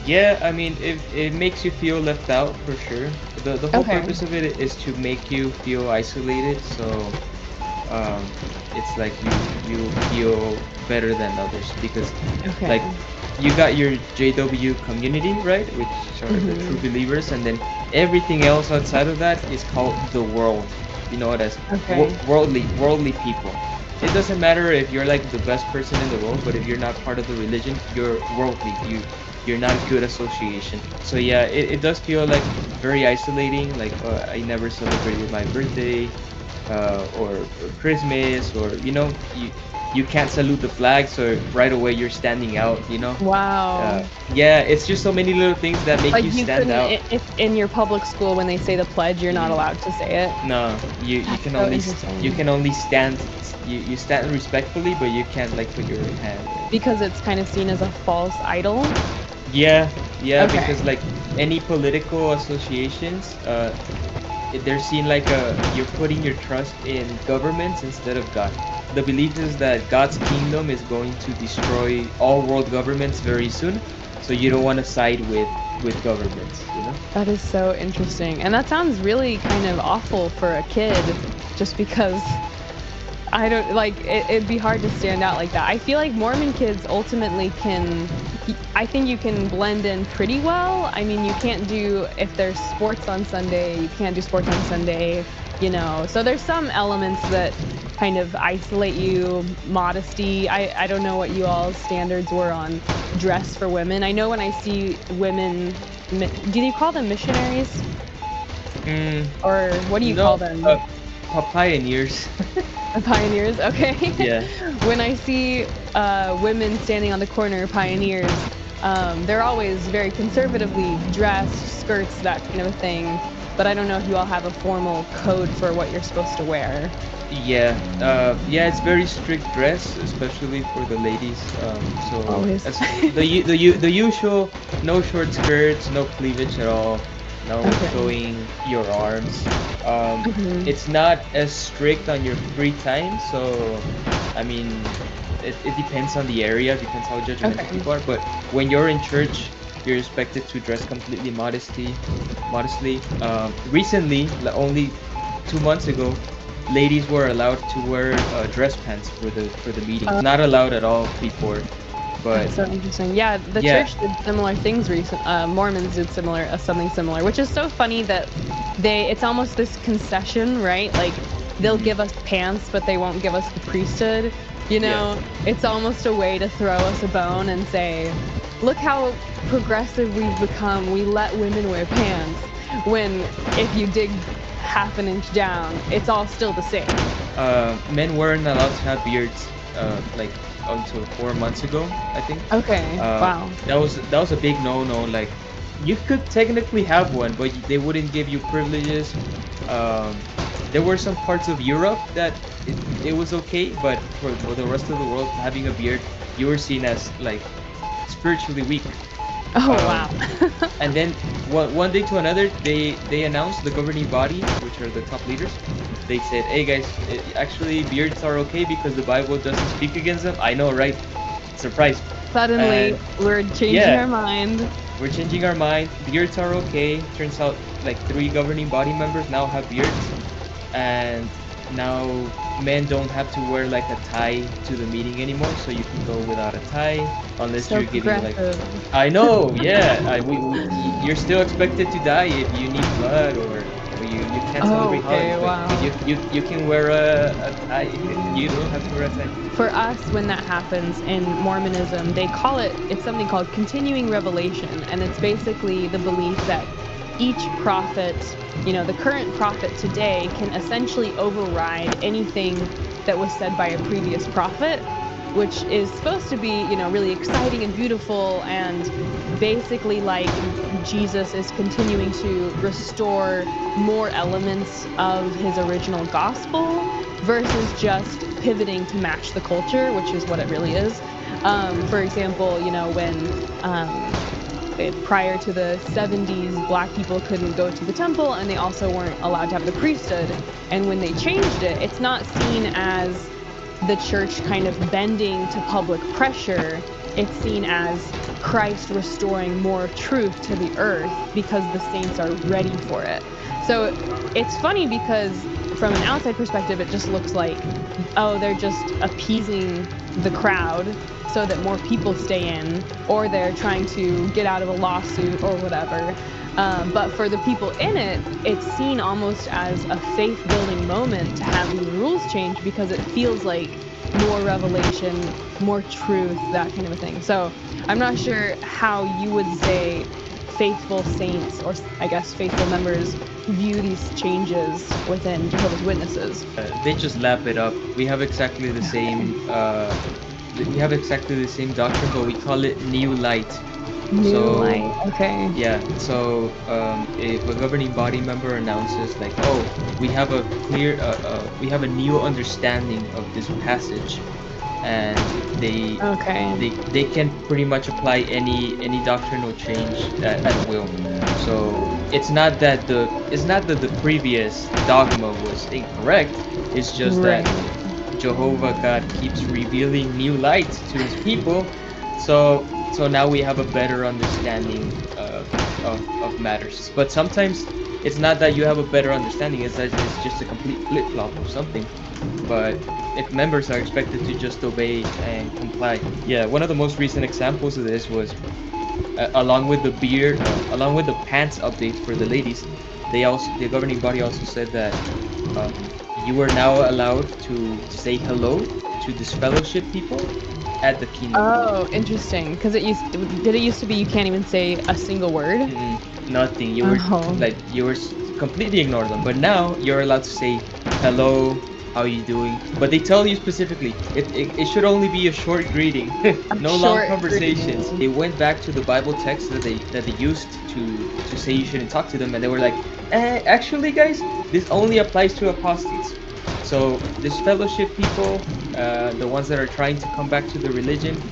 Yeah, I mean, it makes you feel left out for sure. The whole Okay. purpose of it is to make you feel isolated, so it's like you feel better than others because Okay. like you got your JW community, right? Which are the true Mhm. believers, and then everything else outside of that is called the world. You know it as Okay. worldly people. It doesn't matter if you're like the best person in the world, but if you're not part of the religion, you're worldly. You're not good association. So yeah, it does feel like very isolating. Like I never celebrated my birthday, or Christmas, or you can't salute the flag, so right away you're standing out. Wow. Yeah, it's just so many little things that make Like, you you stand couldn't out. I if in your public school, when they say the pledge, you're not Mm, allowed to say it? no, you That's can so only you interesting. can only you stand respectfully, but you can't like put your hand or anything. Because it's kinda seen as a false idol? Yeah, yeah, because Okay. like any political associations, they're seen like you're putting your trust in governments instead of God. The belief is that God's kingdom is going to destroy all world governments very soon, so you don't want to side with governments. That is so interesting, and that sounds really kind of awful for a kid just because I don't like, it'd be hard to stand out like that. I feel like Mormon kids ultimately I think you can blend in pretty well. I mean, you can't do if there's sports on Sunday, you can't do sports on Sunday, so there's some elements that kind of isolate you, modesty. I don't know what you all's standards were on dress for women. I know when I see women, do you call them missionaries? Mm, Or what do you no, call uh, them? pioneers. Pioneers, okay. Yeah. When I see, women standing on the corner, pioneers, they're always very conservatively dressed, skirts, that kind of a thing, but I don't know if you all have a formal code for what you're supposed to wear. Yeah, yeah, it's very strict dress, especially for the ladies. So Always. as the usual, no short skirts, no cleavage at all, no Okay. showing your arms. Um, Mhm. it's not as strict on your free time, so I mean, it depends on the area, depends how judgmental Okay. people are. But when you're in church, you're expected to dress completely modestly. Recently, only 2 months ago, ladies were allowed to wear dress pants for the meetings. Not allowed at all before, but That's so interesting. Yeah, the yeah. church did similar things Mormons did something similar, which is so funny that it's almost this concession, right? Like, they'll Hmm. give us pants, but they won't give us the priesthood, you Yeah. know? It's almost a way to throw us a bone and say, "Look how progressive we've become, we let women wear pants," when if you dig half an inch down, it's all still the same. Men weren't allowed to have beards, like until 4 months ago, I think. Okay, Uh, wow. that was a big no-no. Like you could technically have one, but they wouldn't give you privileges. Um, there were some parts of Europe that it was okay, but for the rest of the world, having a beard, you were seen as like spiritually weak. Oh, wow. Um, and then one day to another, they announced, the governing body, which are the top leaders, they said, hey guys, actually beards are okay because the Bible doesn't speak against them. I know, right? Surprise. Suddenly, And we're changing yeah, our mind. we're changing our mind, beards are okay. Turns out like three governing body members now have beards, and now men don't have to wear like a tie to the meeting anymore, so you can go without a tie unless So you're giving like, progressive. I know, yeah. You're still expected to die if you need blood, or you can't Oh, celebrate holidays, okay, but wow. you can wear a tie. You don't have to wear a tie. For us, when that happens in Mormonism, it's something called continuing revelation, and it's basically the belief that each prophet, the current prophet today can essentially override anything that was said by a previous prophet, which is supposed to be, really exciting and beautiful, and basically like Jesus is continuing to restore more elements of his original gospel versus just pivoting to match the culture, which is what it really is. For example, when prior to the 70s, Black people couldn't go to the temple and they also weren't allowed to have the priesthood. And when they changed it, it's not seen as the church kind of bending to public pressure, it's seen as Christ restoring more truth to the earth because the saints are ready for it. So it's funny because from an outside perspective, it just looks like, oh, they're just appeasing the crowd so that more people stay in, or they're trying to get out of a lawsuit or whatever. But for the people in it, it's seen almost as a faith building moment to have these rules change because it feels like more revelation, more truth, that kind of a thing. So I'm not sure how you would say faithful saints, or I guess faithful members, view these changes within Jehovah's Witnesses. They just lap it up. We have exactly the same. We have exactly the same doctrine, but we call it new light. New So light. Okay. yeah, so if a governing body member announces like, "Oh, we have a we have a new understanding of this passage," and they Okay. they can pretty much apply any doctrinal change at will. So it's not that the previous dogma was incorrect. It's just that Right. Jehovah God keeps revealing new light to his people. So now we have a better understanding of matters. But sometimes it's not that you have a better understanding, it's that it's just a complete flip flop of something. But if members are expected to just obey and comply. Yeah, one of the most recent examples of this was along with the along with the pants updates for the ladies, the governing body also said that you are now allowed to say hello to disfellowship people at the kingdom hall. Oh, interesting. Because it used to be you can't even say a single word? Nothing. Oh. You were completely ignore them. But now you're allowed to say hello, how are you doing? But they tell you specifically it should only be a short greeting, A no long short conversations. greeting. They went back to the Bible text that they used to say you shouldn't talk to them, and they were like, actually, guys, this only applies to apostates. So this fellowship people, the ones that are trying to come back to the religion,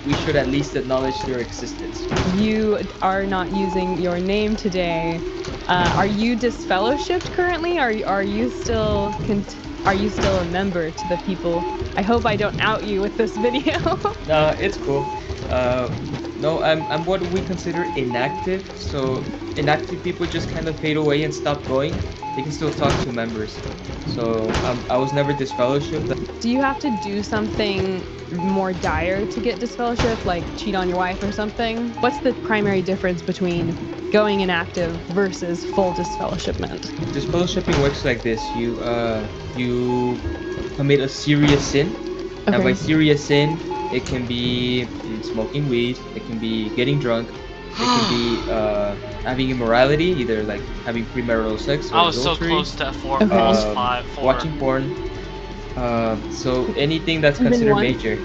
we should at least acknowledge their existence. You are not using your name today. Are you disfellowshipped currently? Are you still a member to the people? I hope I don't out you with this video. Nah, it's cool. Uh, no, I'm what we consider inactive. So inactive people just kind of fade away and stop going. They can still talk to members. So I was never disfellowshipped. Do you have to do something more dire to get disfellowship, like cheat on your wife or something? What's the primary difference between going inactive versus full disfellowshipment? Disfellowshipping works like this. You commit a serious sin. And by Okay. serious sin, it can be smoking weed, it can be getting drunk, it can be having immorality, either like having premarital sex I or was so adultery, close to four Okay. plus five four. watching porn. So anything that's Even considered one? major.